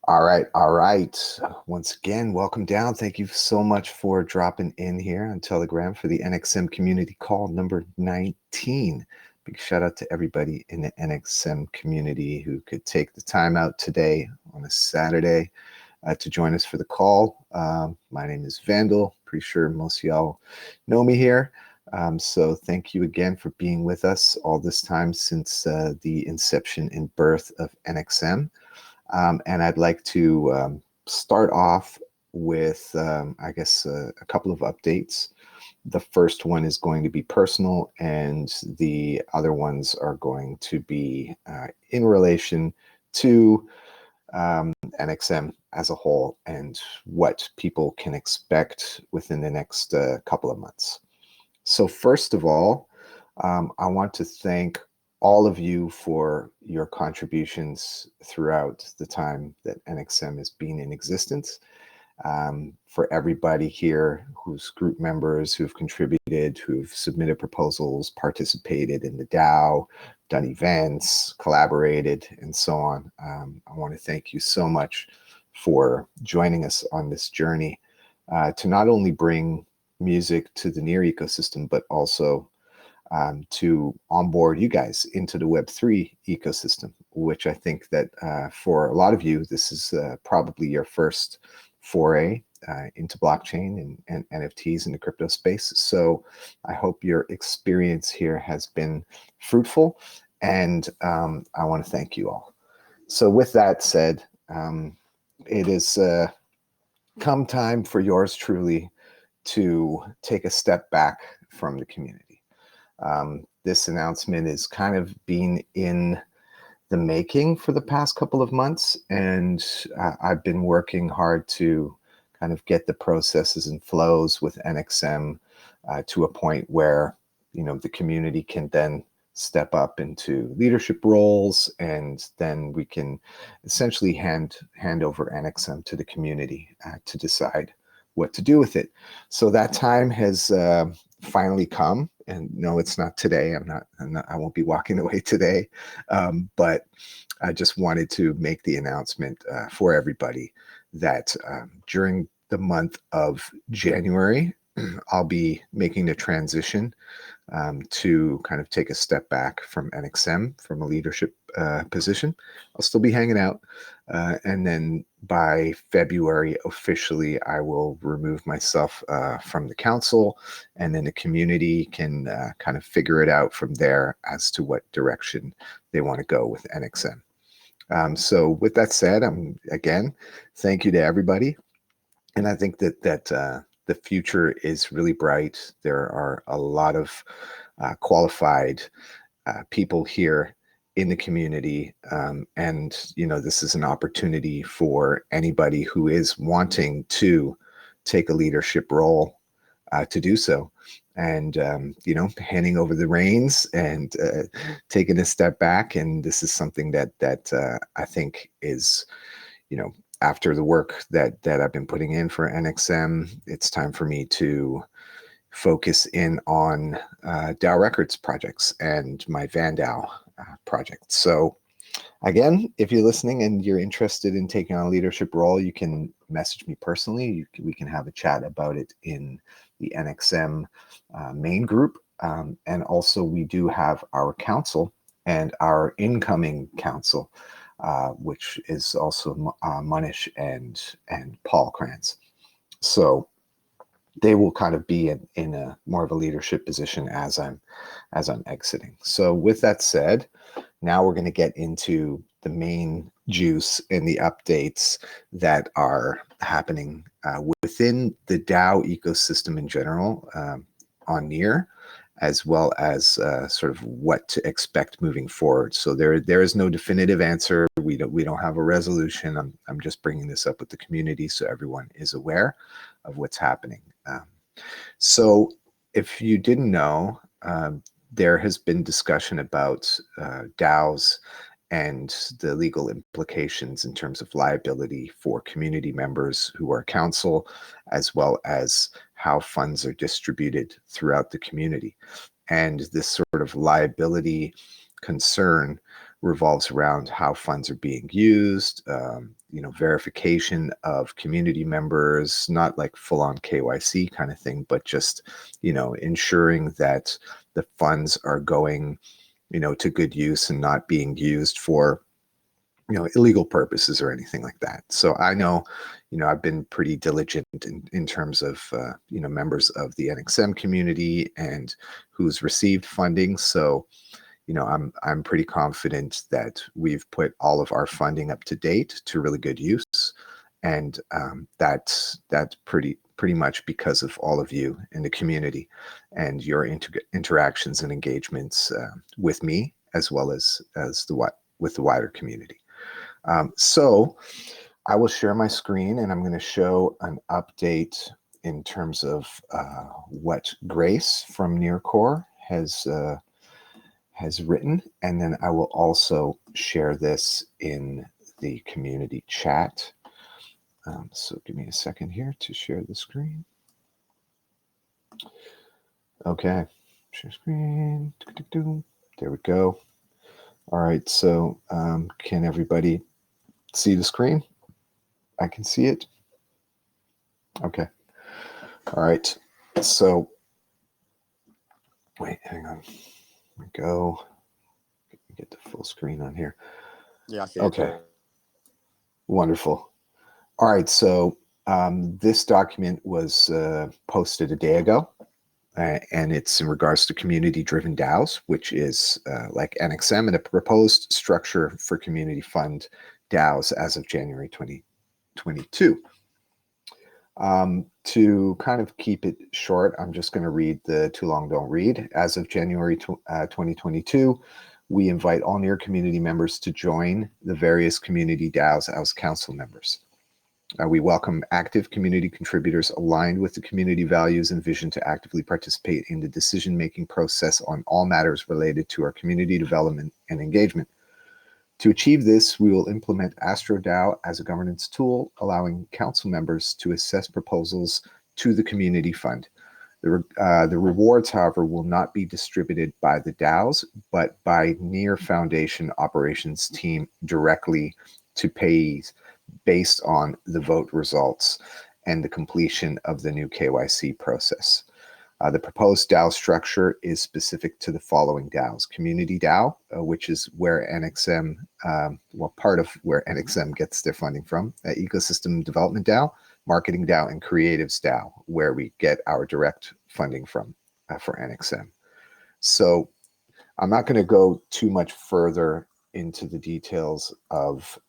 All right, all right. Once again, welcome down. Thank you so much for dropping in here on Telegram for the NxM Community Call number 19. Big shout out to everybody in the NxM community who could take the time out today on a Saturday to join us for the call. My name is Vandal. Pretty sure most of y'all know me here. So thank you again for being with us all this time since the inception and birth of NxM. And I'd like to start off with, I guess, a couple of updates. The first one is going to be personal, and the other ones are going to be in relation to NxM as a whole and what people can expect within the next couple of months. So first of all, I want to thank all of you for your contributions throughout the time that NxM has been in existence. For everybody here who's group members who've contributed, who've submitted proposals, participated in the DAO, done events, collaborated, and so on. I want to thank you so much for joining us on this journey to not only bring music to the Near ecosystem, but also to onboard you guys into the Web3 ecosystem, which I think that for a lot of you, this is probably your first foray into blockchain and NFTs in the crypto space. So I hope your experience here has been fruitful, and I want to thank you all. So with that said, it is come time for yours truly to take a step back from the community. This announcement is kind of been in the making for the past couple of months, and I've been working hard to kind of get the processes and flows with NxM to a point where, you know, the community can then step up into leadership roles, and then we can essentially hand over NxM to the community to decide what to do with it. So that time has finally come, and no, it's not today. I won't be walking away today, but I just wanted to make the announcement for everybody that during the month of January, I'll be making the transition to kind of take a step back from NxM from a leadership position. I'll still be hanging out. And then by February, officially, I will remove myself from the council, and then the community can kind of figure it out from there as to what direction they want to go with NxM. So with that said, again, thank you to everybody. And I think that the future is really bright. There are a lot of qualified people here in the community, and you know, this is an opportunity for anybody who is wanting to take a leadership role to do so, and you know, handing over the reins and taking a step back. And this is something that I think is, you know, after the work that I've been putting in for NxM, it's time for me to focus in on DAO Records projects and my VanDAO project. So again, if you're listening and you're interested in taking on a leadership role, you can message me personally. We can have a chat about it in the NxM main group. And also we do have our council and our incoming council, which is also Munish and Paul Krantz. So they will kind of be in a more of a leadership position as I'm exiting. So with that said, now we're going to get into the main juice and the updates that are happening within the DAO ecosystem in general on Near, as well as sort of what to expect moving forward. So there is no definitive answer. We don't have a resolution. I'm just bringing this up with the community so everyone is aware of what's happening. So if you didn't know, there has been discussion about DAOs and the legal implications in terms of liability for community members who are council, as well as how funds are distributed throughout the community. And this sort of liability concern revolves around how funds are being used, verification of community members, not like full-on KYC kind of thing, but just, ensuring that the funds are going, to good use and not being used for, illegal purposes or anything like that. So I know, I've been pretty diligent in terms of, members of the NxM community and who's received funding. So, I'm pretty confident that we've put all of our funding up to date to really good use, and that's pretty much because of all of you in the community and your interactions and engagements with me, as well as with the wider community. So I will share my screen, and I'm going to show an update in terms of what Grace from NearCore has written, and then I will also share this in the community chat. So give me a second here to share the screen. Okay, share screen. There we go. All right, so can everybody see the screen? I can see it. Okay. All right. So wait, hang on. Here we go. Get the full screen on here. Yeah, I see okay. it too. Wonderful. All right. So this document was posted a day ago, and it's in regards to community-driven DAOs, which is like NxM, and a proposed structure for community fund DAOs as of January 2022. To kind of keep it short, I'm just going to read the too long don't read. As of January 2022, we invite all NEAR community members to join the various community DAOs as council members. We welcome active community contributors aligned with the community values and vision to actively participate in the decision-making process on all matters related to our community development and engagement. To achieve this, we will implement AstroDAO as a governance tool, allowing council members to assess proposals to the community fund. The rewards, however, will not be distributed by the DAOs, but by NEAR Foundation operations team directly to payees based on the vote results and the completion of the new KYC process. The proposed DAO structure is specific to the following DAOs: Community DAO, which is where NxM, part of where NxM gets their funding from, Ecosystem Development DAO, Marketing DAO, and Creatives DAO, where we get our direct funding from for NxM. So I'm not going to go too much further into the details of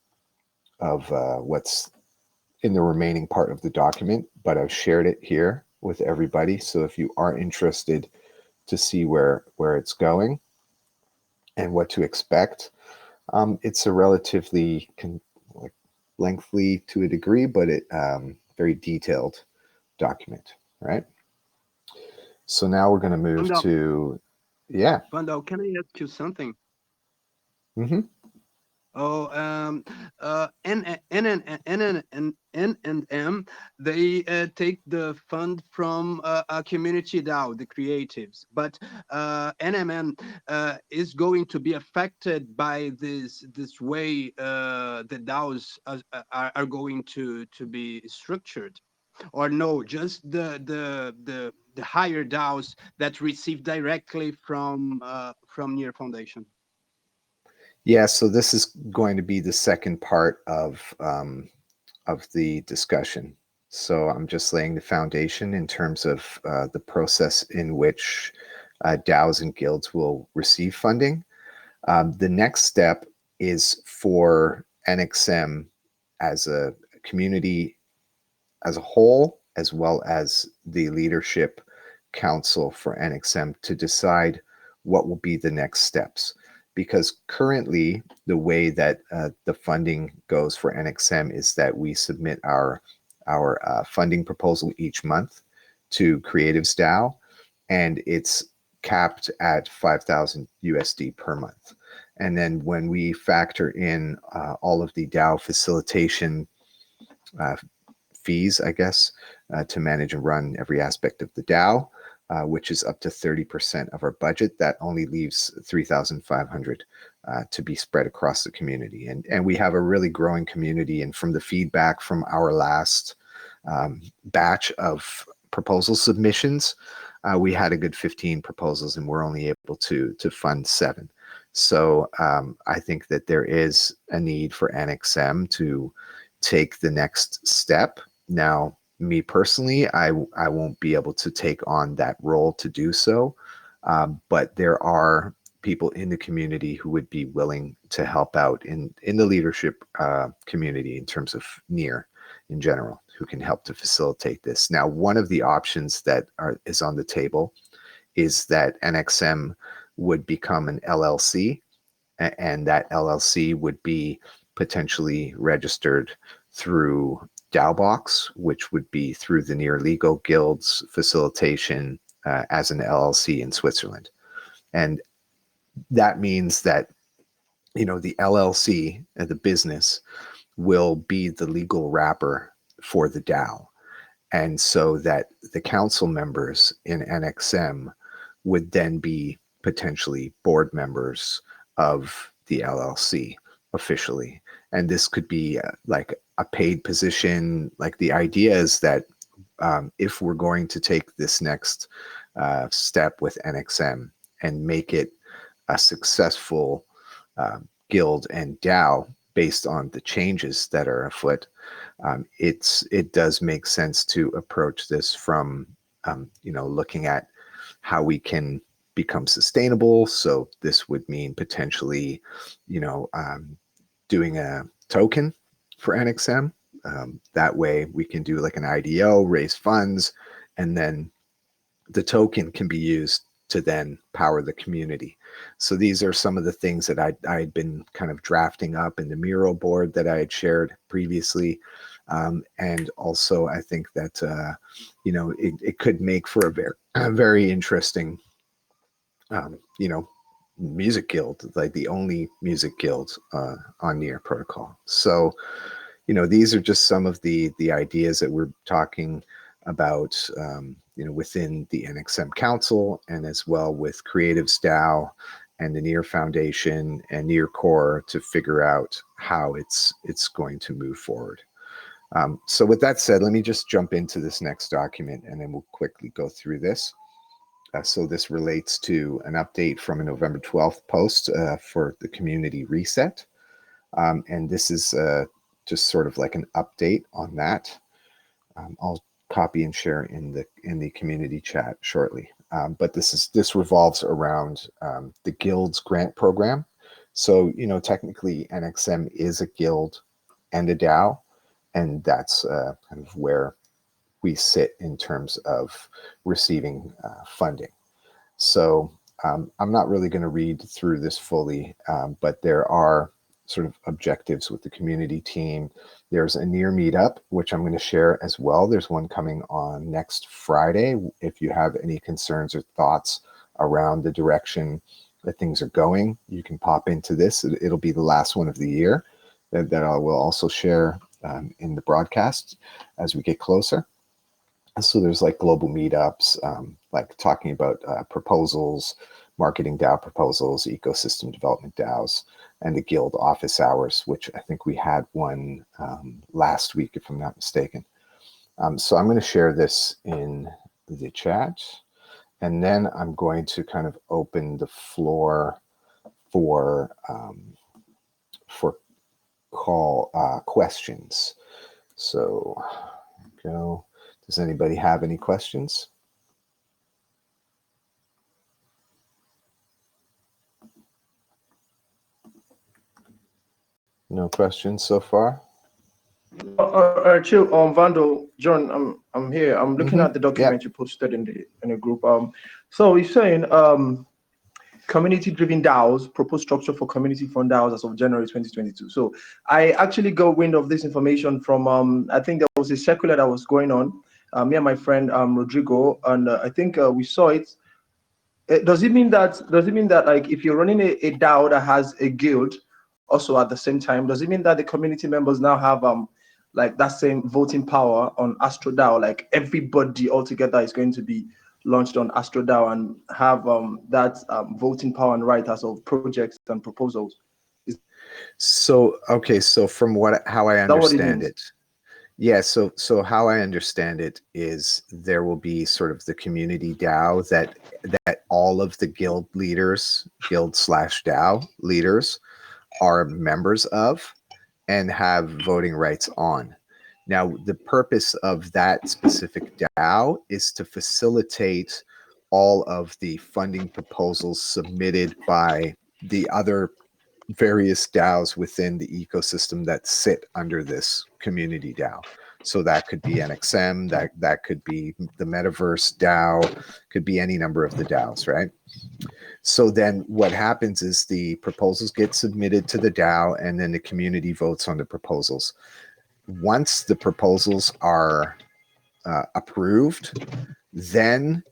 what's in the remaining part of the document, but I've shared it here with everybody. So if you are interested to see where it's going and what to expect, it's a relatively lengthy to a degree, but it very detailed document, right? So now we're going to move to, yeah. Vandal, can I ask you something? Mm-hmm. Oh, NxM, they take the fund from a community DAO, the creatives, but NxM is going to be affected by this way the DAOs are going to be structured, or no? Just the higher DAOs that receive directly from NEAR Foundation. Yeah, so this is going to be the second part of the discussion. So I'm just laying the foundation in terms of the process in which DAOs and guilds will receive funding. The next step is for NxM as a community as a whole, as well as the leadership council for NxM, to decide what will be the next steps. Because currently the way that the funding goes for NxM is that we submit our funding proposal each month to Creatives DAO, and it's capped at 5,000 USD per month. And then when we factor in all of the DAO facilitation fees, I guess, to manage and run every aspect of the DAO, which is up to 30% of our budget, that only leaves 3,500 to be spread across the community. And we have a really growing community. And from the feedback from our last batch of proposal submissions, we had a good 15 proposals, and we're only able to fund 7. So I think that there is a need for NxM to take the next step. Now, me personally, I won't be able to take on that role to do so, but there are people in the community who would be willing to help out in the leadership community in terms of NEAR in general, who can help to facilitate this. Now, one of the options that is on the table is that NxM would become an LLC, and that LLC would be potentially registered through DAObox, which would be through the NEAR Legal Guild's facilitation as an LLC in Switzerland. And that means that, the LLC, the business, will be the legal wrapper for the DAO. And so that the council members in NxM would then be potentially board members of the LLC officially. And this could be like a paid position. Like, the idea is that if we're going to take this next step with NxM and make it a successful guild and DAO based on the changes that are afoot, it does make sense to approach this from looking at how we can become sustainable. So this would mean potentially doing a token for NxM. That way we can do like an IDO, raise funds, and then the token can be used to then power the community. So these are some of the things that I had been kind of drafting up in the Miro board that I had shared previously. And also I think that, it could make for a very interesting, music guild, like the only music guild on NEAR protocol. So, these are just some of the ideas that we're talking about, within the NxM Council, and as well with Creatives DAO and the NEAR Foundation and NEAR Core to figure out how it's going to move forward. So with that said, let me just jump into this next document, and then we'll quickly go through this. So this relates to an update from a November 12th post for the community reset. And this is just sort of like an update on that. I'll copy and share in the community chat shortly. But this revolves around the guild's grant program. So, technically NxM is a guild and a DAO, and that's kind of where we sit in terms of receiving funding. So I'm not really going to read through this fully, but there are sort of objectives with the community team. There's a NEAR meetup, which I'm going to share as well. There's one coming on next Friday. If you have any concerns or thoughts around the direction that things are going, you can pop into this. It'll be the last one of the year that I will also share in the broadcast as we get closer. So there's like global meetups, like talking about proposals, marketing DAO proposals, ecosystem development DAOs, and the guild office hours, which I think we had one last week, if I'm not mistaken. So I'm going to share this in the chat, and then I'm going to kind of open the floor for call questions. So go. Does anybody have any questions? No questions so far? Chill, Vando, John, I'm here. I'm looking at the document you posted in the group. So he's saying community-driven DAOs, proposed structure for community fund DAOs as of January 2022. So I actually got wind of this information from I think there was a circular that was going on. Me and my friend Rodrigo, and I think we saw it. Does it mean that like if you're running a DAO that has a guild also at the same time, does it mean that the community members now have like that same voting power on Astro DAO? Like everybody altogether is going to be launched on AstroDAO and have that voting power and right as of projects and proposals. So, okay, so from how I Is that what it understand means? it, yeah, so how I understand it is there will be sort of the community DAO that all of the guild leaders, guild/DAO leaders are members of and have voting rights on. Now, the purpose of that specific DAO is to facilitate all of the funding proposals submitted by the other various DAOs within the ecosystem that sit under this community DAO. So that could be NxM, that could be the Metaverse DAO, could be any number of the DAOs, right? So then what happens is the proposals get submitted to the DAO and then the community votes on the proposals. Once the proposals are approved, then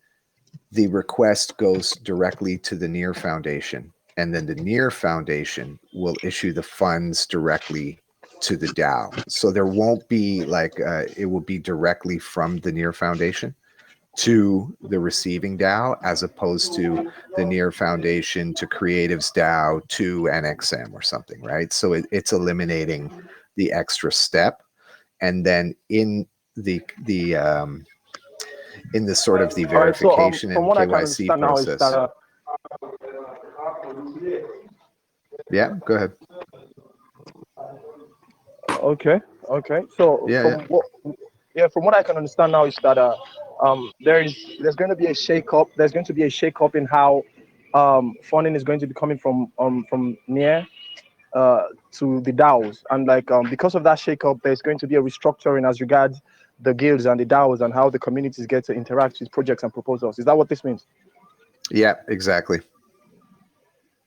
the request goes directly to the NEAR Foundation, and then the NEAR Foundation will issue the funds directly to the DAO. So there won't be like, it will be directly from the NEAR Foundation to the receiving DAO, as opposed to the NEAR Foundation to Creatives DAO to NxM or something, right? So it's eliminating the extra step. And then in the sort of the All right. So verification from and what I can KYC understand now is process. that Yeah, go ahead. okay. So Yeah. from what I can understand now is that there's going to be a shake-up. There's going to be a shake-up in how funding is going to be coming from near to the DAOs, and like because of that shake-up, there's going to be a restructuring as regards the guilds and the DAOs and how the communities get to interact with projects and proposals. Is that what this means? Yeah, exactly.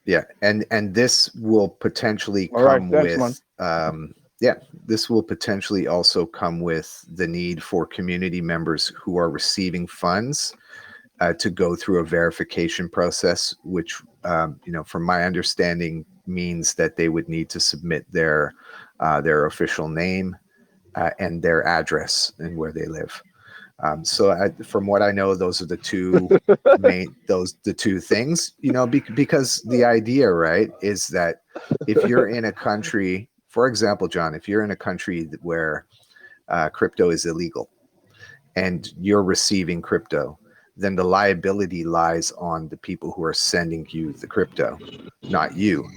Yeah, and this will potentially All right, come thanks, man. with this will potentially also come with the need for community members who are receiving funds to go through a verification process, which from my understanding means that they would need to submit their official name and their address and where they live. So from what I know, those are the two the two things, because the idea, right, is that if you're in a country, for example, John, if you're in a country where crypto is illegal and you're receiving crypto, then the liability lies on the people who are sending you the crypto, not you.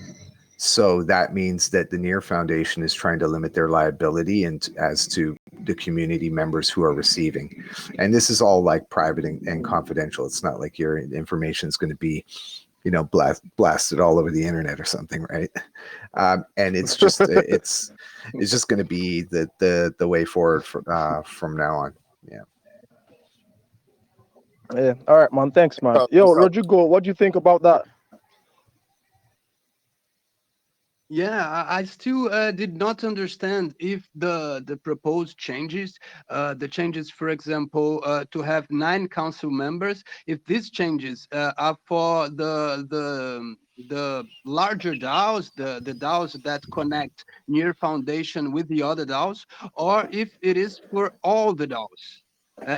So that means that the NEAR Foundation is trying to limit their liability and as to the community members who are receiving. And this is all like private and confidential. It's not like your information is going to be, blasted all over the internet or something, right? And it's just it's just going to be the way forward from now on. Yeah. Yeah. All right, man. Thanks, man. Yo, Rodrigo, what do you think about that? Yeah, I still did not understand if the proposed changes, the changes, for example, to have 9 council members, if these changes are for the larger DAOs, the DAOs that connect NEAR Foundation with the other DAOs, or if it is for all the DAOs,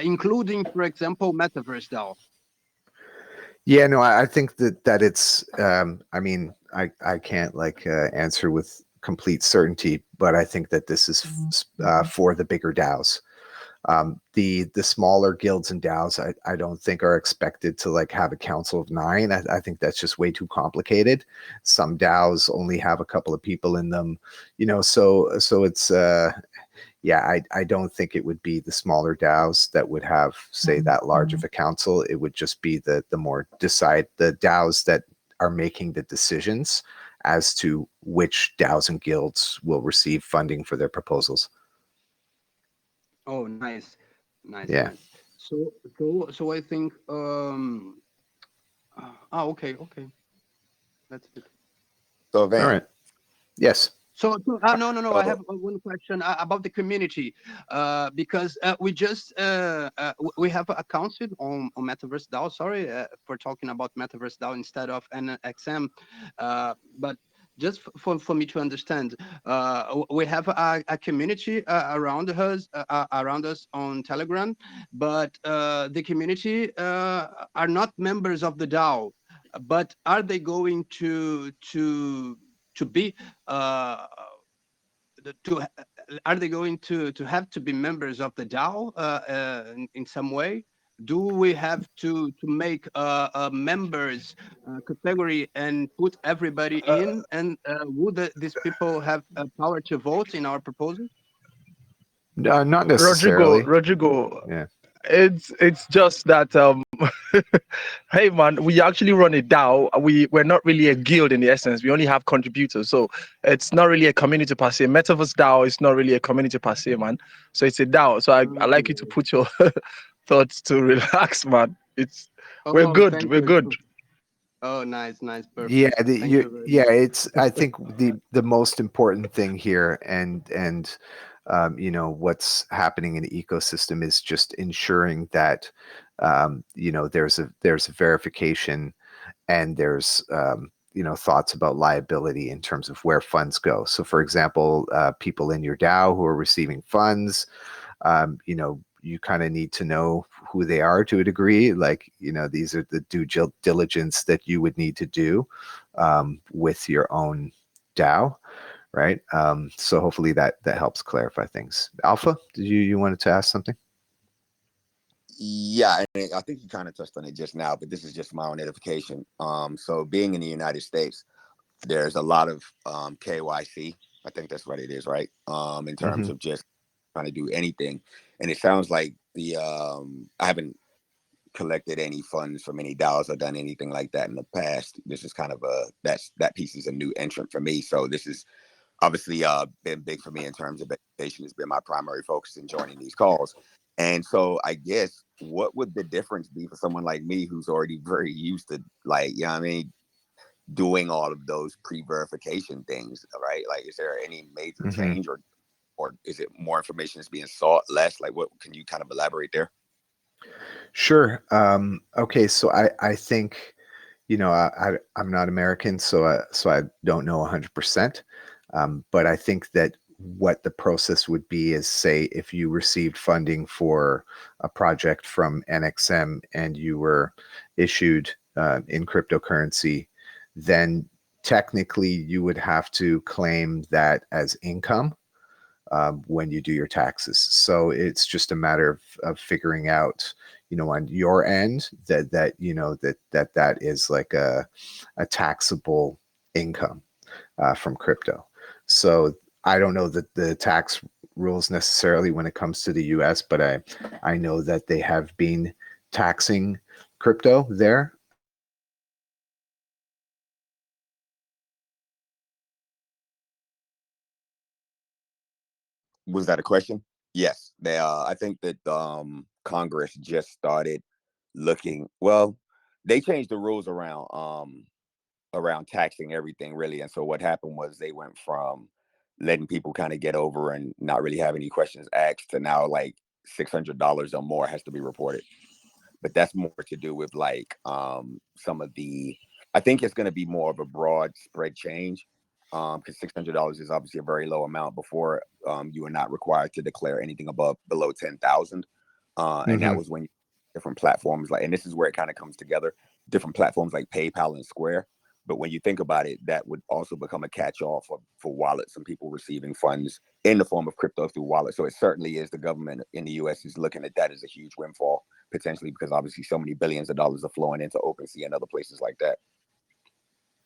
including, for example, Metaverse DAO. Yeah, no, I think that it's. I mean, I can't answer with complete certainty, but I think that this is for the bigger DAOs. The smaller guilds and DAOs, I don't think are expected to have a council of 9. I think that's just way too complicated. Some DAOs only have a couple of people in them, so it's. Yeah, I don't think it would be the smaller DAOs that would have, say, that large of a council. It would just be the DAOs that are making the decisions as to which DAOs and guilds will receive funding for their proposals. Oh, nice, nice, Yeah. nice. So I think okay, that's it. So Van, All right. Yes. No. I have one question about the community, because we just we have a council on Metaverse DAO. Sorry for talking about Metaverse DAO instead of NxM, but for me to understand, we have a community around us on Telegram, but the community are not members of the DAO. But are they going to be to are they going to have to be members of the DAO in some way? Do we have to make a members category and put everybody in? And would these people have power to vote in our proposal? Not Rodrigo, necessarily. Rodrigo, Yeah. it's just that hey man, we actually run a DAO. We're not really a guild in the essence. We only have contributors, so it's not really a community per se. Metaverse DAO is not really a community per se, man. So it's a DAO. So I like you to Okay. put your thoughts to relax, man. It's we're Oh, good. thank We're you. good. Oh, nice, nice, Yeah, perfect. Thank you very yeah, much. it's I think the most important thing here and what's happening in the ecosystem is just ensuring that there's a verification and there's thoughts about liability in terms of where funds go. So for example, people in your DAO who are receiving funds, you kind of need to know who they are to a degree. Like, these are the due diligence that you would need to do with your own DAO, right? So hopefully that helps clarify things. Alpha, did you wanted to ask something? Yeah, and I think you kind of touched on it just now, but this is just my own edification. So being in the United States, there's a lot of KYC. I think that's what it is, right? In terms Mm-hmm. of just trying to do anything. And it sounds like I haven't collected any funds from any DAOs or done anything like that in the past. This is kind of that piece is a new entrant for me. So this is obviously been big for me in terms of education. Has been my primary focus in joining these calls. And so I guess what would the difference be for someone like me who's already very used to, like, you know what I mean, doing all of those pre-verification things, right? Like, is there any major Mm-hmm. change, or is it more information is being sought, less? Like, what can you kind of elaborate there? Sure. Okay, so I think, I'm not American, so I don't know 100%. But I think that what the process would be is, say, if you received funding for a project from NxM and you were issued in cryptocurrency, then technically you would have to claim that as income when you do your taxes. So it's just a matter of figuring out, on your end that is like a taxable income from crypto. So I don't know the tax rules necessarily when it comes to the US, but I know that they have been taxing crypto there. Was that a question? Yes. They I think that Congress just started looking, well, they changed the rules around taxing everything, really. And so what happened was they went from letting people kind of get over and not really have any questions asked to now, like, $600 or more has to be reported. But that's more to do with, like, some of the, I think it's going to be more of a broad spread change, because $600 is obviously a very low amount. Before, you were not required to declare anything above below 10,000, and that Mm-hmm. was when different platforms, like, and this is where it kind of comes together, different platforms like PayPal and Square. But when you think about it, that would also become a catch-all for wallets and people receiving funds in the form of crypto through wallets. So it certainly is, the government in the US is looking at that as a huge windfall, potentially, because obviously so many billions of dollars are flowing into OpenSea and other places like that.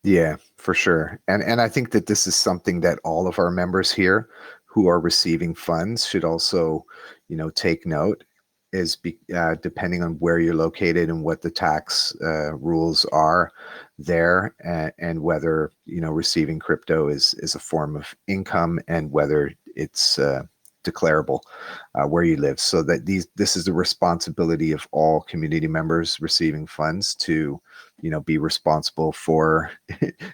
Yeah, for sure. And I think that this is something that all of our members here who are receiving funds should also, take note, is depending on where you're located and what the tax rules are there, and whether, receiving crypto is a form of income, and whether it's declarable where you live. So that this is the responsibility of all community members receiving funds to, be responsible for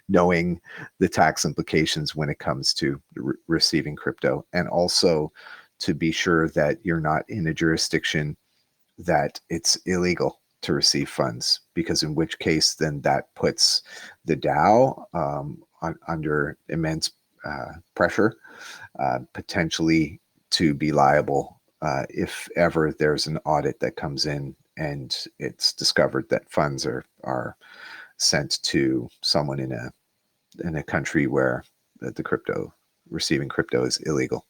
knowing the tax implications when it comes to receiving crypto, and also to be sure that you're not in a jurisdiction that it's illegal to receive funds, because in which case then that puts the DAO under immense pressure, potentially to be liable if ever there's an audit that comes in and it's discovered that funds are sent to someone in a country where receiving crypto is illegal.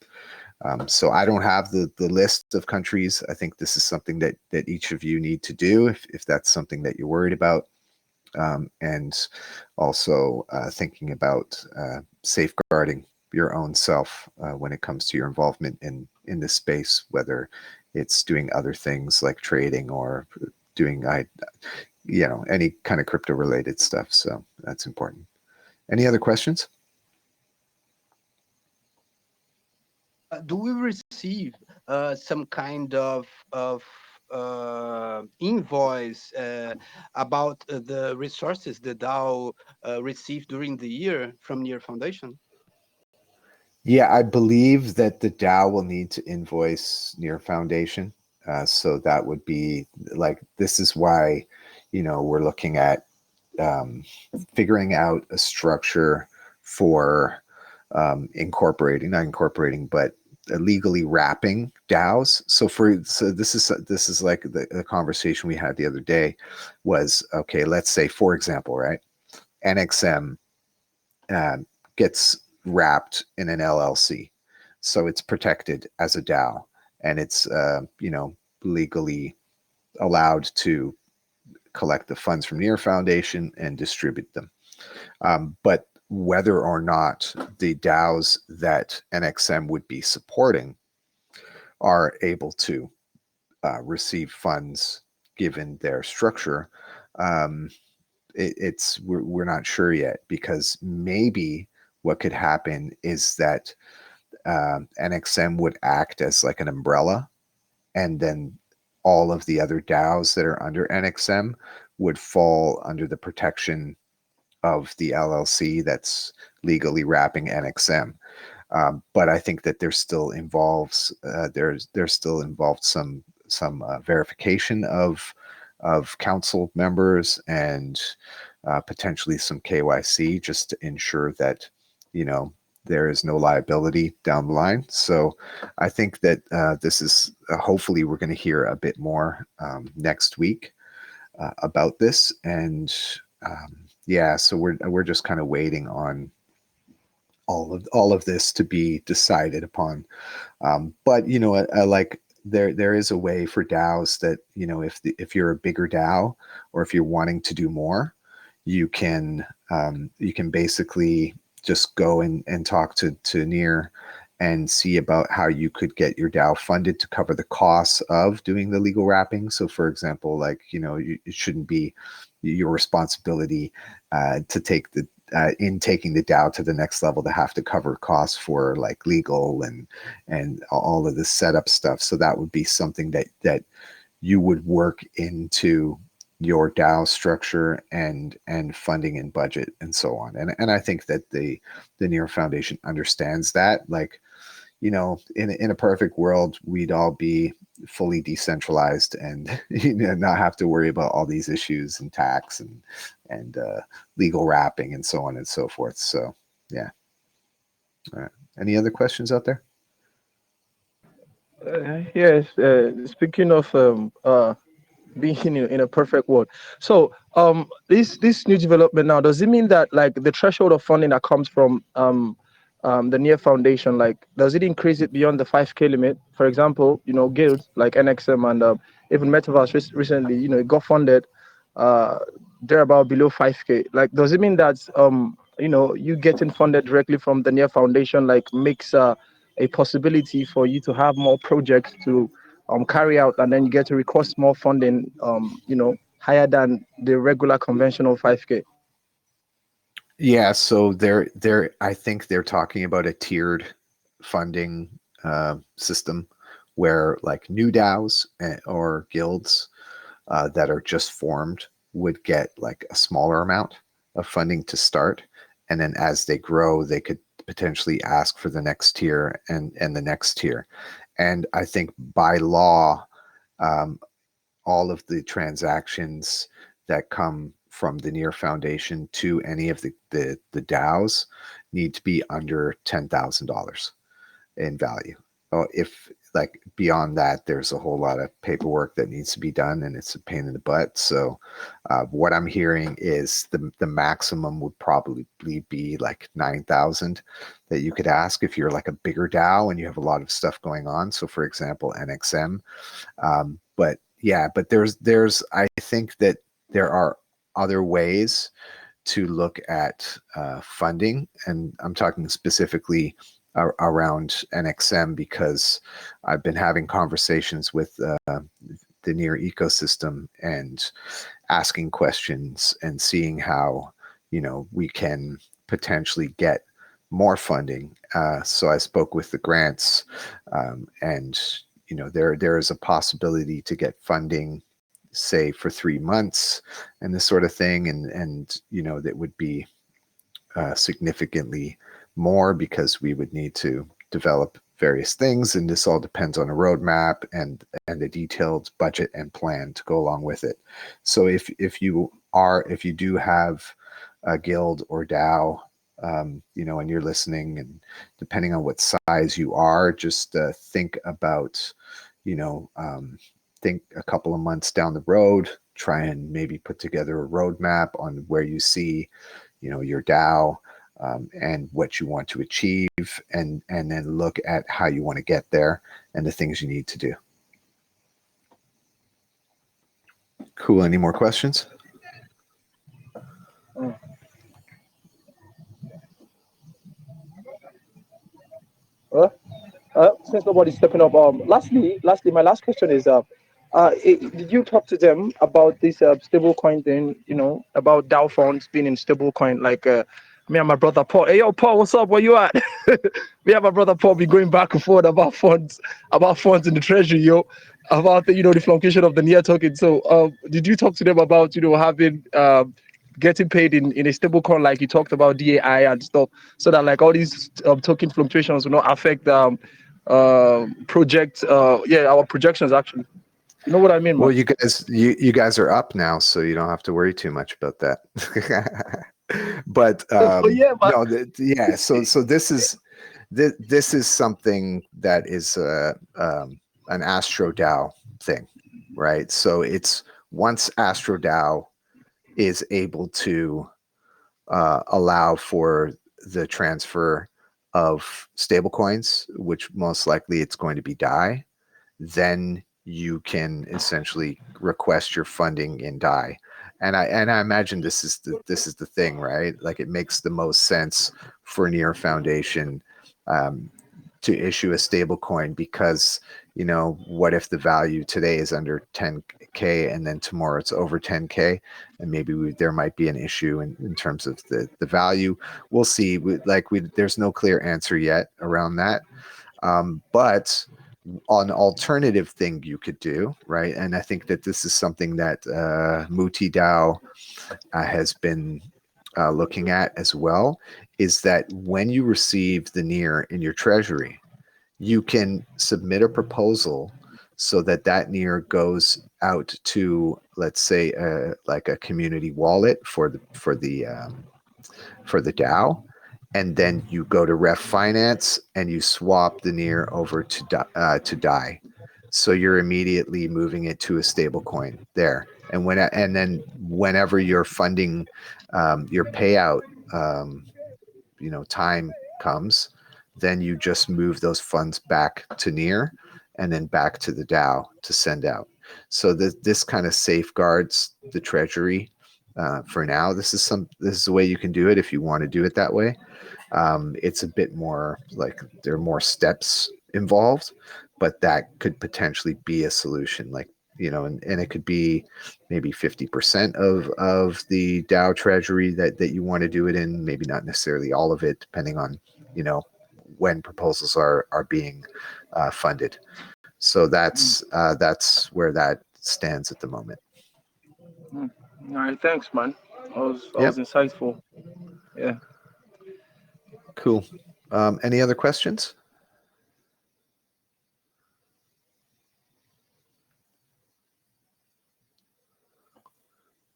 So I don't have the list of countries. I think this is something that each of you need to do if that's something that you're worried about. And also thinking about safeguarding your own self when it comes to your involvement in this space, whether it's doing other things like trading or doing any kind of crypto related stuff. So that's important. Any other questions? Do we receive some kind of invoice about the resources the DAO received during the year from NeR Foundation? Yeah, I believe that the DAO will need to invoice NeR Foundation. So that would be like, this is why, we're looking at figuring out a structure for not incorporating, but legally wrapping DAOs. So this is like the conversation we had the other day was, okay, let's say, for example, right, NxM gets wrapped in an LLC, so it's protected as a DAO, and it's legally allowed to collect the funds from NeR Foundation and distribute them. But whether or not the DAOs that NxM would be supporting are able to receive funds given their structure, we're not sure yet, because maybe what could happen is that NxM would act as like an umbrella, and then all of the other DAOs that are under NxM would fall under the protection of the LLC that's legally wrapping NxM. But I think that there still involves some verification of council members and potentially some KYC, just to ensure that there is no liability down the line. So I think that this is hopefully we're going to hear a bit more next week about this, and so we're just kind of waiting on all of this to be decided upon. But like there is a way for DAOs that if you're a bigger DAO, or if you're wanting to do more, you can basically just go and talk to NeR and see about how you could get your DAO funded to cover the costs of doing the legal wrapping. So for example, like, it shouldn't be your responsibility to take in taking the DAO to the next level to have to cover costs for like legal and all of the setup stuff. So that would be something that you would work into your DAO structure and funding and budget and so on. And I think that the NeR Foundation understands that. Like, in a perfect world, we'd all be fully decentralized and not have to worry about all these issues and tax and legal wrapping and so on and so forth. So yeah. All right. Any other questions out there? Yes. Speaking of being in a perfect world, so this new development now, does it mean that like the threshold of funding that comes from the NeR Foundation, like, does it increase it beyond the 5K limit? For example, guilds like NxM and even Metaverse recently, it got funded they're about below 5K. Like, does it mean that you getting funded directly from the NeR Foundation like makes a possibility for you to have more projects to carry out, and then you get to request more funding higher than the regular conventional 5K? Yeah, so I think they're talking about a tiered funding system where like new DAOs or guilds that are just formed would get like a smaller amount of funding to start, and then as they grow, they could potentially ask for the next tier and the next tier. And I think by law, all of the transactions that come from the NEAR Foundation to any of the DAOs need to be under $10,000 in value. If like beyond that, there's a whole lot of paperwork that needs to be done, and it's a pain in the butt. So what I'm hearing is the maximum would probably be like 9,000 that you could ask if you're like a bigger DAO and you have a lot of stuff going on. So for example, NxM. But yeah, but there's I think that there are other ways to look at funding, and I'm talking specifically around NxM because I've been having conversations with the NEAR ecosystem and asking questions and seeing how, you know, we can potentially get more funding. So I spoke with the grants, and you know, there is a possibility to get funding, say for 3 months and this sort of thing, and you know, that would be significantly more because we would need to develop various things, and this all depends on a roadmap and a detailed budget and plan to go along with it. So if you do have a guild or DAO, you know, and you're listening, and depending on what size you are, just think about, you know, think a couple of months down the road, try and maybe put together a roadmap on where you see, you know, your DAO, and what you want to achieve, and then look at how you want to get there and the things you need to do. Cool. Any more questions? Since nobody's stepping up, lastly, my last question is, did you talk to them about this stable coin thing? You know, about DAO funds being in stable coin, like me and my brother Paul. Hey, yo, Paul, what's up? Where you at? Me and my brother Paul be going back and forth about funds in the treasury, yo, about the, you know, the fluncation of the NEAR token. So, did you talk to them about, you know, having getting paid in a stable coin, like you talked about DAI and stuff, so that like all these token fluctuations will not affect project our projections actually. You know what I mean, man? Well, you guys are up now, so you don't have to worry too much about that. But Oh yeah, man. no, yeah. So this is something that is an Astro DAO thing, right? So it's once Astro DAO is able to allow for the transfer of stablecoins, which most likely it's going to be DAI, then you can essentially request your funding in DAI. And I imagine this is the thing, right? Like it makes the most sense for NEAR Foundation to issue a stable coin, because, you know, what if the value today is under 10K and then tomorrow it's over 10K, and maybe there might be an issue in terms of the value. We'll see. There's no clear answer yet around that. But an alternative thing you could do, right? And I think that this is something that Muti DAO has been looking at as well, is that when you receive the NEAR in your treasury, you can submit a proposal so that NEAR goes out to, let's say, like a community wallet for the DAO, and then you go to Ref Finance and you swap the NEAR over to DAI. So you're immediately moving it to a stable coin there. And then whenever you're funding your payout, you know, time comes, then you just move those funds back to NEAR and then back to the DAO to send out. So this kind of safeguards the treasury for now. This is the way you can do it if you want to do it that way. It's a bit more like there are more steps involved, but that could potentially be a solution. Like, you know, and it could be maybe 50% of the DAO treasury that you want to do it in, maybe not necessarily all of it, depending on, you know, when proposals are being funded. So that's where that stands at the moment. All right, thanks, man. I was Yep. insightful. Yeah. Cool. Any other questions?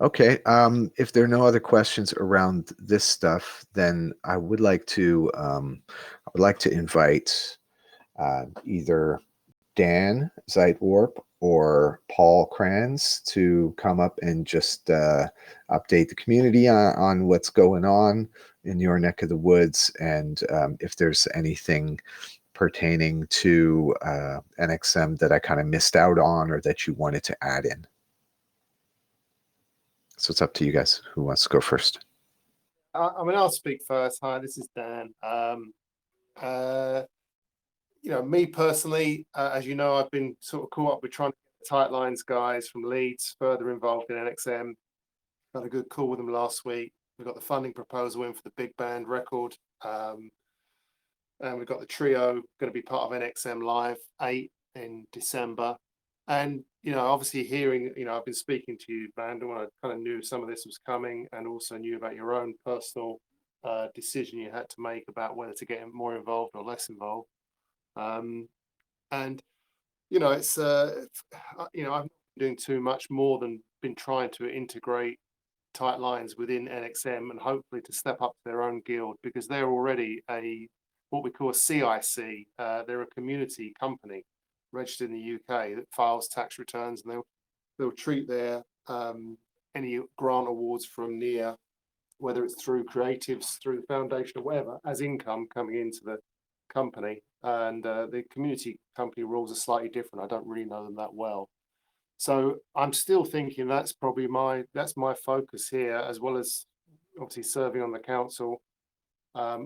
Okay. If there are no other questions around this stuff, then I would like to invite either Dan Zeitwarp or Paul Kranz to come up and just update the community on what's going on in your neck of the woods, and if there's anything pertaining to NxM that I kind of missed out on or that you wanted to add in. So it's up to you guys. Who wants to go first? I mean, I'll speak first. Hi, this is Dan. You know, me personally, as you know, I've been sort of caught up with trying to get the Tight Lines guys from Leeds further involved in NxM. Had a good call with them last week. We got the funding proposal in for the big band record, and we've got the trio going to be part of NxM Live 8 in December. And you know, obviously hearing, you know, I've been speaking to you, Vandal, and I kind of knew some of this was coming, and also knew about your own personal decision you had to make about whether to get more involved or less involved. And you know, it's you know, I'm not doing too much more than been trying to integrate Tight Lines within NxM and hopefully to step up to their own guild, because they're already what we call a CIC. They're a community company registered in the UK that files tax returns, and they'll treat their any grant awards from NEAR, whether it's through creatives, through the foundation or whatever, as income coming into the company. And the community company rules are slightly different. I don't really know them that well. So I'm still thinking that's probably my focus here, as well as obviously serving on the council. I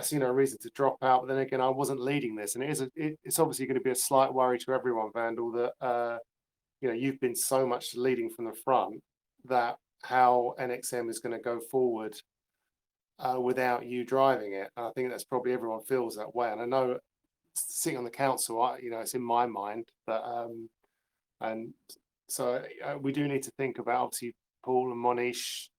see no reason to drop out, but then again, I wasn't leading this, and it's obviously going to be a slight worry to everyone, Vandal, that you know, you've been so much leading from the front, that how NxM is going to go forward without you driving it. And I think that's probably everyone feels that way. And I know sitting on the council, you know, it's in my mind that and so we do need to think about obviously Paul and Monish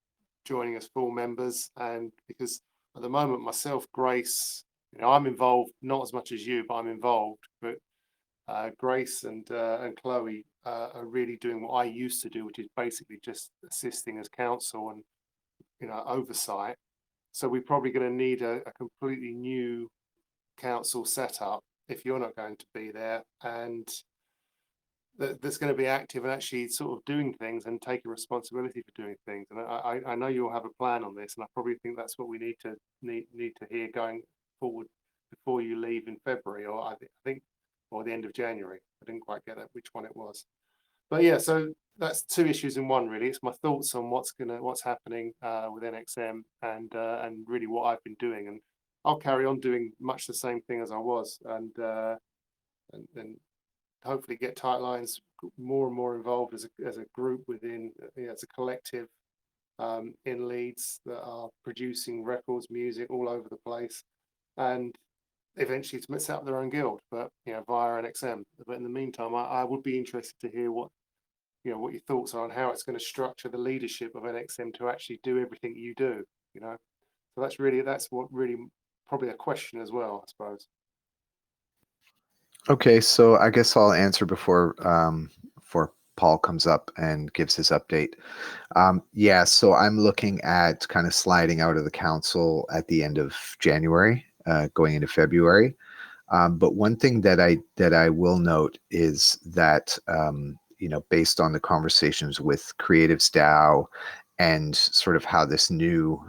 joining as full members, and because at the moment myself, Grace, you know, I'm involved not as much as you, but I'm involved. But Grace and Chloe are really doing what I used to do, which is basically just assisting as counsel and, you know, oversight. So we're probably going to need a completely new council setup if you're not going to be there, and that's going to be active and actually sort of doing things and taking responsibility for doing things. And I know you'll have a plan on this, and I probably think that's what we need to hear going forward before you leave in February, or I think, or the end of January. I didn't quite get that which one it was, but yeah. So that's two issues in one, really. It's my thoughts on what's happening with NxM, and really what I've been doing, and I'll carry on doing much the same thing as I was, and hopefully get Tight Lines more and more involved as a group within, you know, as a collective in Leeds that are producing records, music all over the place, and eventually to set up their own guild, but you know, via NxM. But in the meantime, I would be interested to hear what, you know, what your thoughts are on how it's going to structure the leadership of NxM to actually do everything you do, you know. So that's what really probably a question as well, I suppose. Okay, so I guess I'll answer before Paul comes up and gives his update. Yeah, so I'm looking at kind of sliding out of the council at the end of January, going into February. But one thing that I will note is that you know, based on the conversations with Creatives DAO and sort of how this new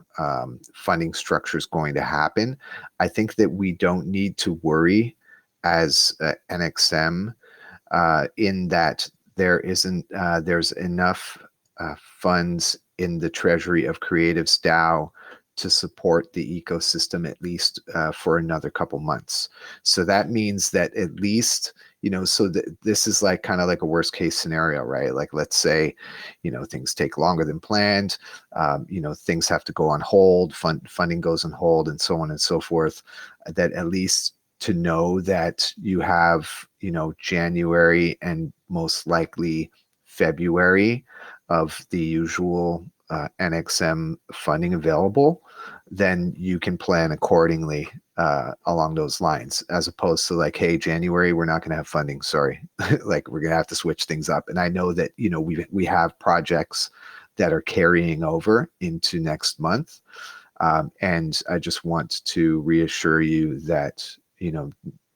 funding structure is going to happen, I think that we don't need to worry as NxM in that there's enough funds in the treasury of Creatives DAO to support the ecosystem at least for another couple months. So that means that at least, you know, so that this is like kind of like a worst case scenario, right? Like, let's say, you know, things take longer than planned, you know, things have to go on hold, funding goes on hold, and so on and so forth, that at least to know that you have, you know, January and most likely February of the usual NxM funding available, then you can plan accordingly along those lines, as opposed to like, hey, January, we're not going to have funding. Sorry. Like, we're going to have to switch things up. And I know that, you know, we have projects that are carrying over into next month. And I just want to reassure you that,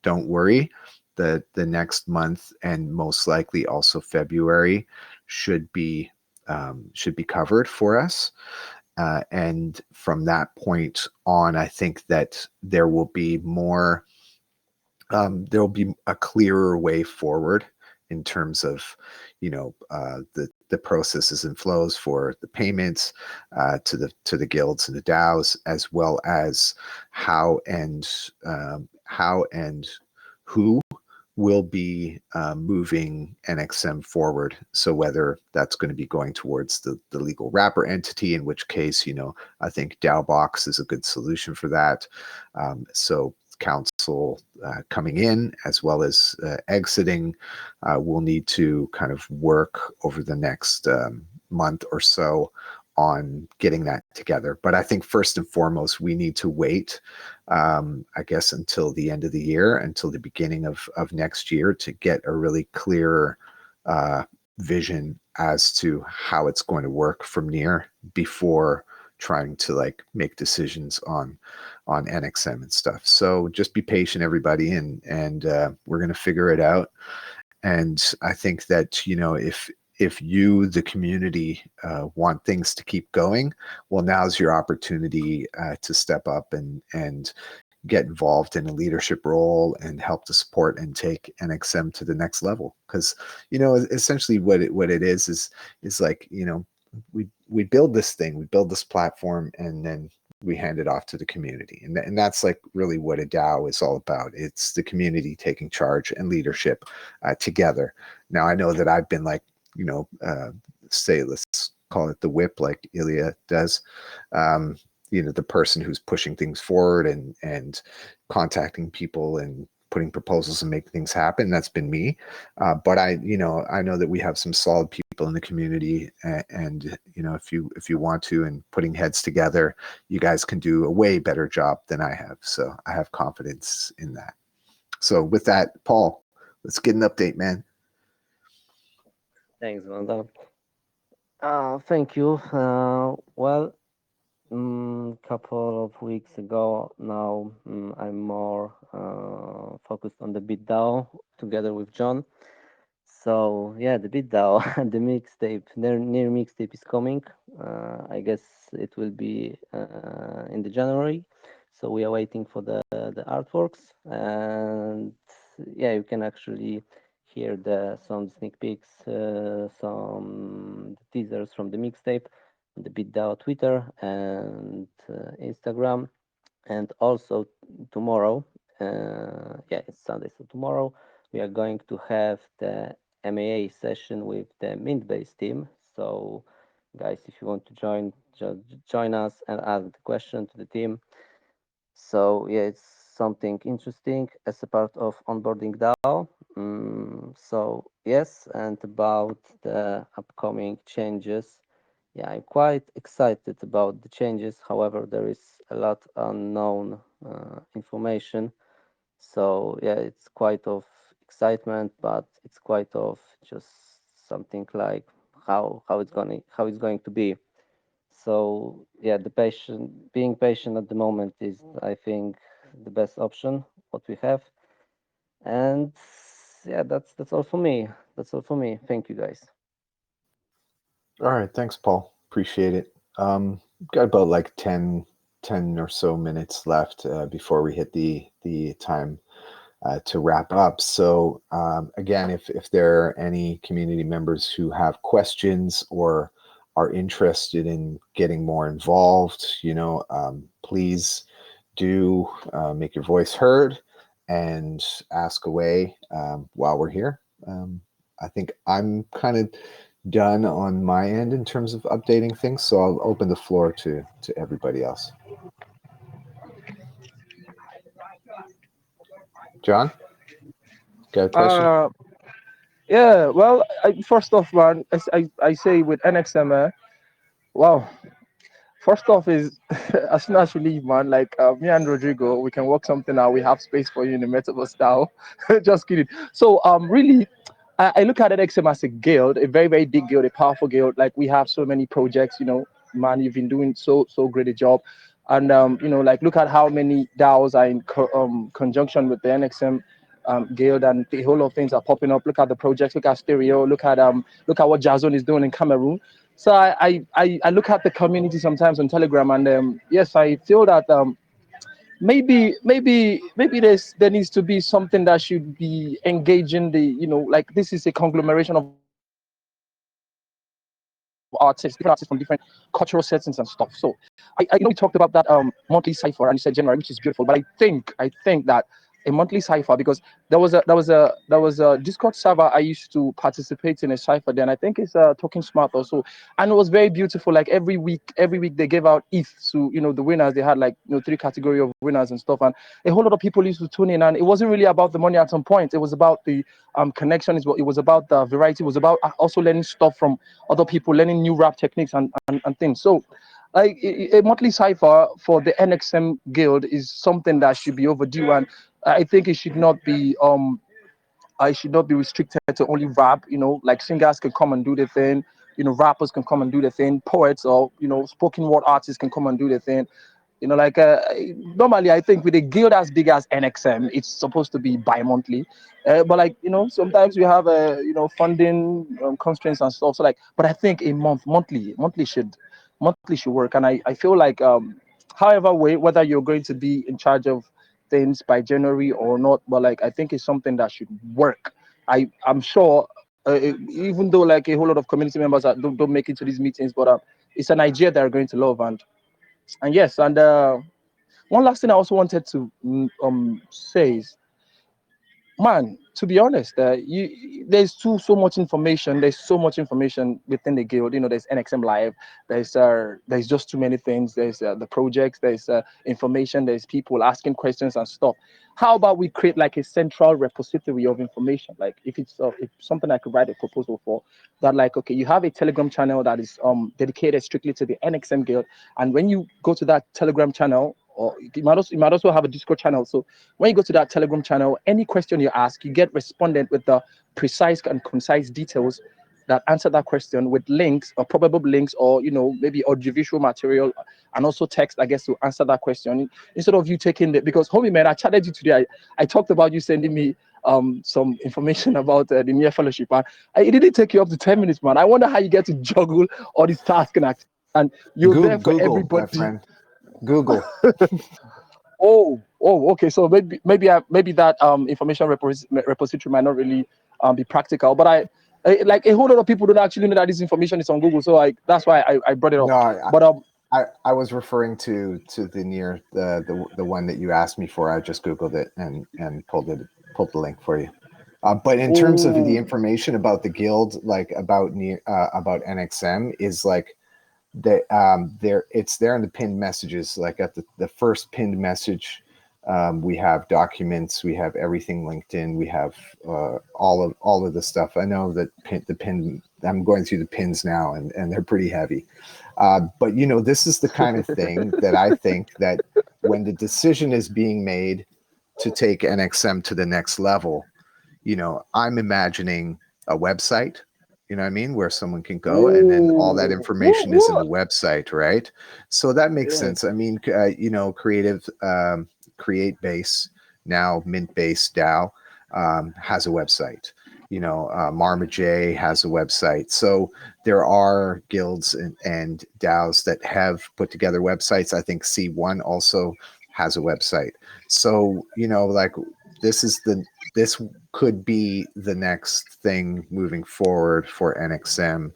don't worry. The next month, and most likely also February, should be covered for us. And from that point on, I think that there will be more. There will be a clearer way forward in terms of, the processes and flows for the payments to the guilds and the DAOs, as well as how and who will be moving NxM forward. So whether that's going to be going towards the legal wrapper entity, in which case, I think DAObox is a good solution for that. So council coming in as well as exiting will need to kind of work over the next month or so on getting that together. But I think first and foremost, we need to wait, I guess, until the end of the year, until the beginning of next year, to get a really clear vision as to how it's going to work from near, before trying to make decisions on NxM and stuff. So just be patient, everybody, and we're going to figure it out. And I think that, if you, the community, want things to keep going, well, now's your opportunity to step up and get involved in a leadership role and help to support and take NxM to the next level. Because, essentially what it is like, we build this thing, we build this platform, and then we hand it off to the community. And that's really what a DAO is all about. It's the community taking charge and leadership together. Now, I know that I've been say, let's call it the whip, like Ilya does, the person who's pushing things forward and contacting people and putting proposals and make things happen. That's been me. But I know that we have some solid people in the community, and if you want to, and putting heads together, you guys can do a way better job than I have. So I have confidence in that. So with that, Paul, let's get an update, man. Thanks, Wanda. Thank you. Well, couple of weeks ago now, I'm more focused on the BitDAO together with John. So yeah, the BitDAO, the mixtape, the near mixtape is coming. I guess it will be in the January. So we are waiting for the artworks, and yeah, you can actually hear some sneak peeks, some teasers from the mixtape on the BitDAO Twitter and Instagram, and also tomorrow. Yeah, it's Sunday, so tomorrow we are going to have the MAA session with the Mintbase team. So, guys, if you want to join, just join us and ask the question to the team. So, yeah, it's something interesting as a part of onboarding DAO. So, yes, and about the upcoming changes. Yeah, I'm quite excited about the changes. However, there is a lot unknown information. So yeah, it's quite of excitement, but it's quite of just something like how it's going to be. So yeah, being patient at the moment is, I think, the best option what we have. And yeah, that's all for me. That's all for me. Thank you, guys. All right, thanks, Paul. Appreciate it. Got about 10 or so minutes left before we hit the time to wrap up. So again, if there are any community members who have questions or are interested in getting more involved, please do make your voice heard and ask away while we're here. I think I'm kind of done on my end in terms of updating things, so I'll open the floor to everybody else. John, got a question? Yeah, well, first off, man, I say with NxM, wow. First off is as soon as you leave, man, me and Rodrigo, we can work something out. We have space for you in the metaverse style. Just kidding. So really, I look at NxM as a guild, a very, very big guild, a powerful guild. Like we have so many projects, man, you've been doing so great a job. And like look at how many DAOs are in conjunction with the NxM guild, and the whole lot of things are popping up. Look at the projects, look at Stereo, look at what Jason is doing in Cameroon. So I look at the community sometimes on Telegram, and yes, I feel that maybe there needs to be something that should be engaging the, like this is a conglomeration of artists, different artists from different cultural settings and stuff. So I we talked about that monthly cipher, and you said January, which is beautiful, but I think that a monthly cipher, because there was a Discord server I used to participate in a cipher then. I think it's Talking Smart also, and it was very beautiful. Like every week they gave out ETH to the winners. They had like 3 category of winners and stuff, and a whole lot of people used to tune in. And it wasn't really about the money at some point. It was about the connection. It was about the variety. It was about also learning stuff from other people, learning new rap techniques and things. So like a monthly cipher for the NxM guild is something that should be overdue, and I think it should not be I should not be restricted to only rap. Like singers can come and do their thing. Rappers can come and do their thing. Poets or spoken word artists can come and do their thing. Like normally I think with a guild as big as NxM, it's supposed to be bi-monthly. But like sometimes we have funding constraints and stuff. So like, but I think a monthly should work. And I feel like however way, whether you're going to be in charge of things by January or not, but like I think it's something that should work. I'm sure, even though like a whole lot of community members don't make it to these meetings, but it's an idea they're going to love. And yes, and one last thing I also wanted to say is, man, to be honest, there's so much information. There's so much information within the guild. There's NxM Live. There's just too many things. There's the projects. There's information. There's people asking questions and stuff. How about we create like a central repository of information? Like if something I could write a proposal for that, like okay, you have a Telegram channel that is dedicated strictly to the NxM guild, and when you go to that Telegram channel, or you might also have a Discord channel. So when you go to that Telegram channel, any question you ask, you get respondent with the precise and concise details that answer that question with links or probable links, or maybe audiovisual material, and also text, I guess, to answer that question, instead of you taking it. Because homie man, I chatted you today. I talked about you sending me some information about the near fellowship, and it didn't take you up to 10 minutes, man. I wonder how you get to juggle all these tasks and you're there for Google, my everybody. friend. Google. Okay. So maybe that information repository might not really be practical, but like a whole lot of people don't actually know that this information is on Google. So that's why I brought it up. No, But I was referring to the one that you asked me for. I just Googled it and pulled the link for you. But in terms of the information about the guild, like about NxM, is like it's there in the pinned messages. Like at the first pinned message, we have documents, we have everything linked in, we have all of the stuff. I know that the pin. I'm going through the pins now, and they're pretty heavy. But this is the kind of thing that I think that when the decision is being made to take NxM to the next level, I'm imagining a website. You know what I mean? Where someone can go, and then all that information is in the website, right? So that makes sense. I mean, Create Base, now Mint Base DAO, has a website. Marma J has a website. So there are guilds and DAOs that have put together websites. I think C1 also has a website. So, like this could be the next thing moving forward for NxM,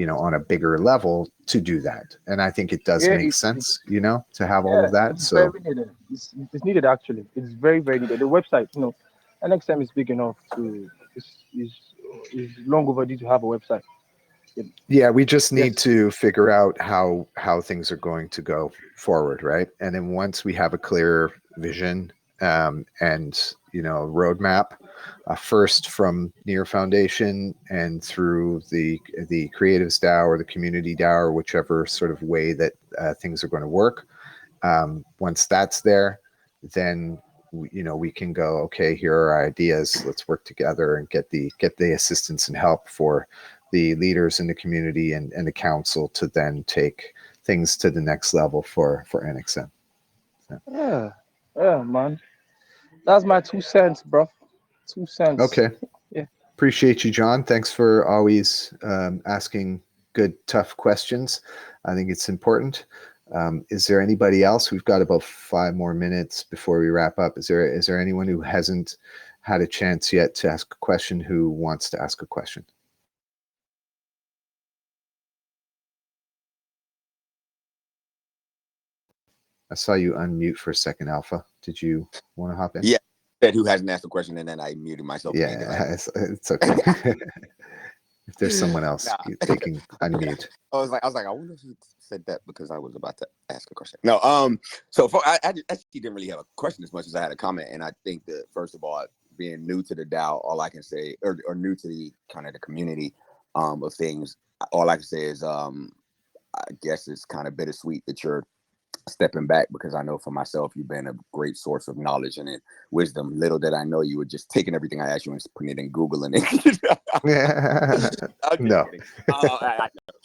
on a bigger level to do that. And I think it does make sense, to have all of that. It's So very needed. It's needed actually. It's very, very needed. The website, NxM is big enough to is long overdue to have a website. yeah, we just need Yes. to figure out how things are going to go forward, right? And then once we have a clear vision and roadmap, first from Near Foundation and through the Creatives DAO or the Community DAO, or whichever sort of way that things are going to work. Once that's there, then we can go, okay, here are our ideas. Let's work together and get the assistance and help for the leaders in the community and the council to then take things to the next level for NxM. So. Yeah, man. That's my 2 cents, bro. 2 cents. Okay. Yeah. Appreciate you, John. Thanks for always asking good, tough questions. I think it's important. Is there anybody else? We've got about 5 more minutes before we wrap up. Is there anyone who hasn't had a chance yet to ask a question who wants to ask a question? I saw you unmute for a second, Alpha. Did you want to hop in? Yeah. Said who hasn't asked a question, and then I muted myself. Yeah, it's okay. If there's someone else, they can unmute. I was like, I wonder if he said that because I was about to ask a question. No, so I actually didn't really have a question as much as I had a comment, and I think that first of all, being new to the DAO, all I can say, or new to the kind of the community of things, all I can say is I guess it's kind of bittersweet that you're stepping back, because I know for myself you've been a great source of knowledge and wisdom. Little did I know you were just taking everything I asked you and putting it in Google and No. I know,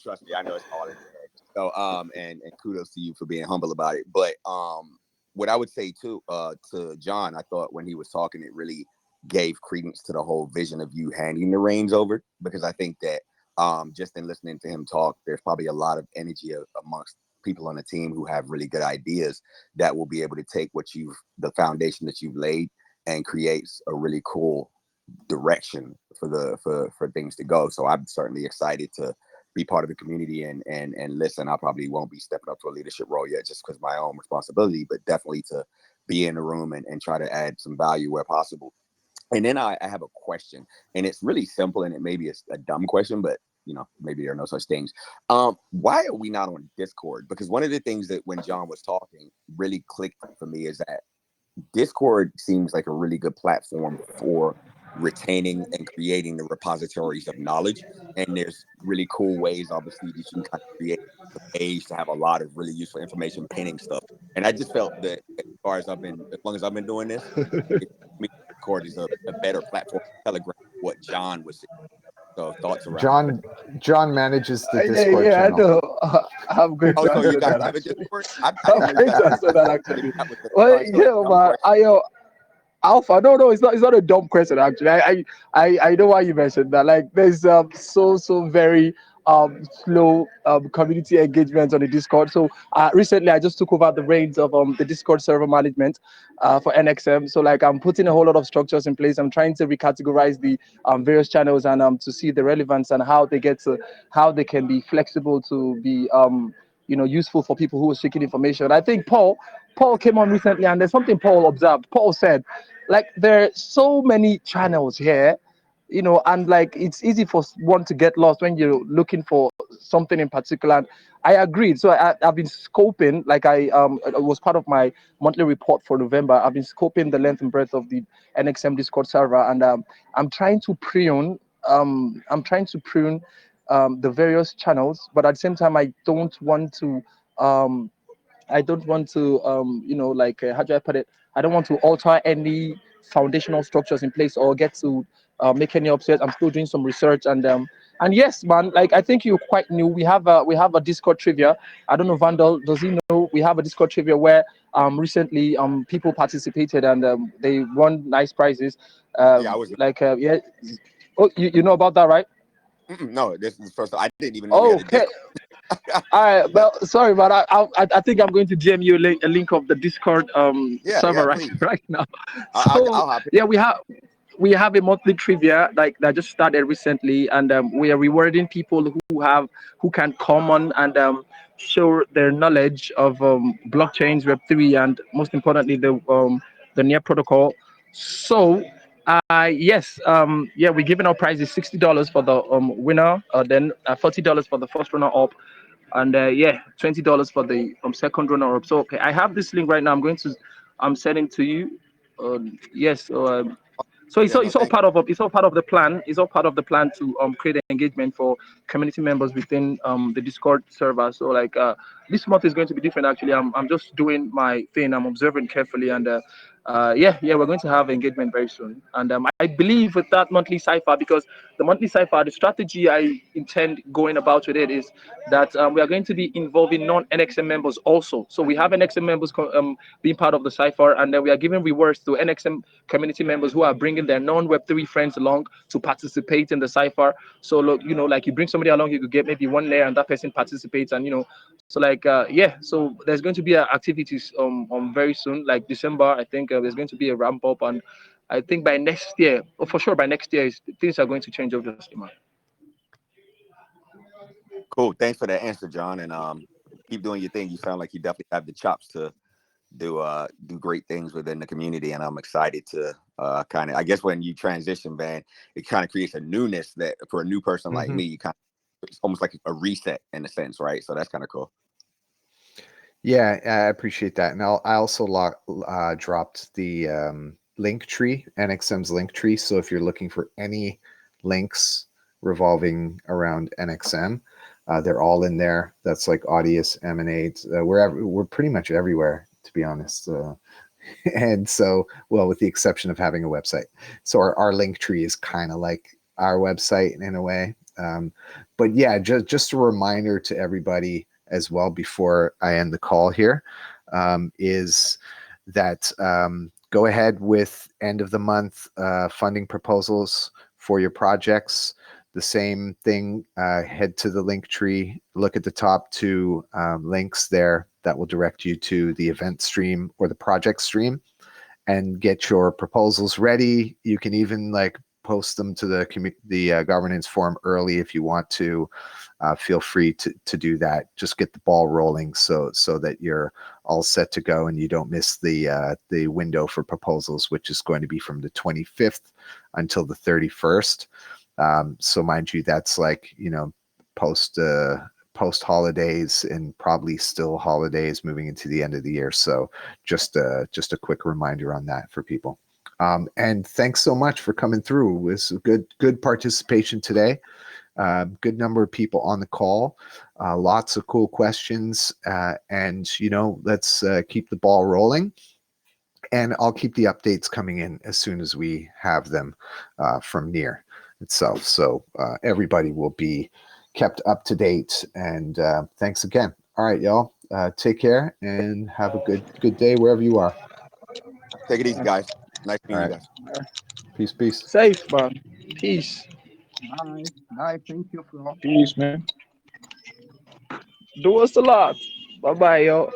trust me, I know it's all in your head. So and kudos to you for being humble about it. But what I would say too to John, I thought when he was talking, it really gave credence to the whole vision of you handing the reins over, because I think that just in listening to him talk, there's probably a lot of energy amongst people on the team who have really good ideas that will be able to take the foundation that you've laid and creates a really cool direction for things to go. So I'm certainly excited to be part of the community and listen. I probably won't be stepping up to a leadership role yet just because of my own responsibility, but definitely to be in the room and try to add some value where possible. And then I have a question, and it's really simple, and it may be a dumb question, but maybe there are no such things. Why are we not on Discord? Because one of the things that when John was talking really clicked for me is that Discord seems like a really good platform for retaining and creating the repositories of knowledge. And there's really cool ways, obviously, that you can kind of create a page to have a lot of really useful information, pinning stuff. And I just felt that as long as I've been doing this, Discord is a better platform to telegraph what John was saying. So thoughts around John manages the Yeah, Discord I channel. know. I'm going Oh, to so you answer guys that have a actually. Discord? I I'm didn't know going you to guys answer that actually. that was the Well, sorry, yeah, dumb man. question. Alpha, no, it's not a dumb question actually. I know why you mentioned that. Like, there's so very slow community engagement on the Discord. So recently I just took over the reins of the Discord server management for NxM. So like I'm putting a whole lot of structures in place. I'm trying to recategorize the various channels and to see the relevance and how they can be flexible to be useful for people who are seeking information. I think Paul came on recently, and there's something Paul observed. Paul said, like, there are so many channels here, and like it's easy for one to get lost when you're looking for something in particular. And I agreed. So I've been scoping, like it was part of my monthly report for November. I've been scoping the length and breadth of the NxM Discord server, and I'm trying to prune. The various channels, but at the same time, I don't want to, like, how do I put it? I don't want to alter any foundational structures in place or get to make any upset. I'm still doing some research, and yes, man, like I think you're quite new. We have a Discord trivia. I don't know, Vandal, does he know we have a Discord trivia where recently people participated and they won nice prizes. Yeah, I was Yeah. Oh, you know about that, right? no, this is the first time. I didn't even know we Oh, had a okay. Discord. All right, well, sorry, but I think I'm going to DM you a link of the Discord Yeah, server please. right now. I'll So hop in. yeah, we have a monthly trivia like that just started recently, and we are rewarding people who can come on and show their knowledge of blockchains, Web3, and most importantly the near protocol. So yes, yeah, we're giving out prizes: $60 for the winner, then $40 for the first runner up, and yeah, $20 for the second runner up. So okay, I have this link right now. I'm sending to you. Yes. So Yeah, no, it's all thank part of the plan. It's all part of the plan to create engagement for community members within the Discord server. So like this month is going to be different. Actually, I'm just doing my thing. I'm observing carefully, and yeah, we're going to have engagement very soon. And I believe with that monthly cipher, because the monthly cipher, the strategy I intend going about with it is that we are going to be involving non-NXM members also. So we have NXM members being part of the cipher, and then we are giving rewards to NXM community members who are bringing their non-Web3 friends along to participate in the cipher. So look, like you bring somebody along, you could get maybe one layer, and that person participates, and so like yeah, so there's going to be activities very soon, like December. I think there's going to be a ramp up, and I think by next year, or for sure by next year, things are going to change obviously, man. Cool. Thanks for that answer, John. And keep doing your thing. You sound like you definitely have the chops to do great things within the community. And I'm excited to kind of, I guess when you transition, man, it kind of creates a newness that for a new person like me, you kind of, it's almost like a reset in a sense, right? So that's kind of cool. Yeah, I appreciate that. And I also dropped the link tree, NXM's link tree. So if you're looking for any links revolving around NXM, they're all in there. That's like Audius, Emanate, we're pretty much everywhere, to be honest. And so, well, with the exception of having a website. So our link tree is kind of like our website in a way. But yeah, just a reminder to everybody as well before I end the call here, is that go ahead with end of the month funding proposals for your projects. The same thing, head to the link tree, look at the top two links there that will direct you to the event stream or the project stream, and get your proposals ready. You can even like post them to the governance forum early if you want to. Feel free to do that. Just get the ball rolling so that you're all set to go and you don't miss the window for proposals, which is going to be from the 25th until the 31st. So mind you, that's like, post holidays and probably still holidays moving into the end of the year. So just a quick reminder on that for people. And thanks so much for coming through. It was a good participation today. Good number of people on the call, lots of cool questions, and let's keep the ball rolling. And I'll keep the updates coming in as soon as we have them from NEAR itself. So everybody will be kept up to date. And thanks again. All right, y'all. Take care and have a good day wherever you are. Take it easy, guys. Nice meeting you guys. Peace. Safe, man. Peace. Bye. Thank you for all. Peace, man. Do us a lot. Bye bye, yo.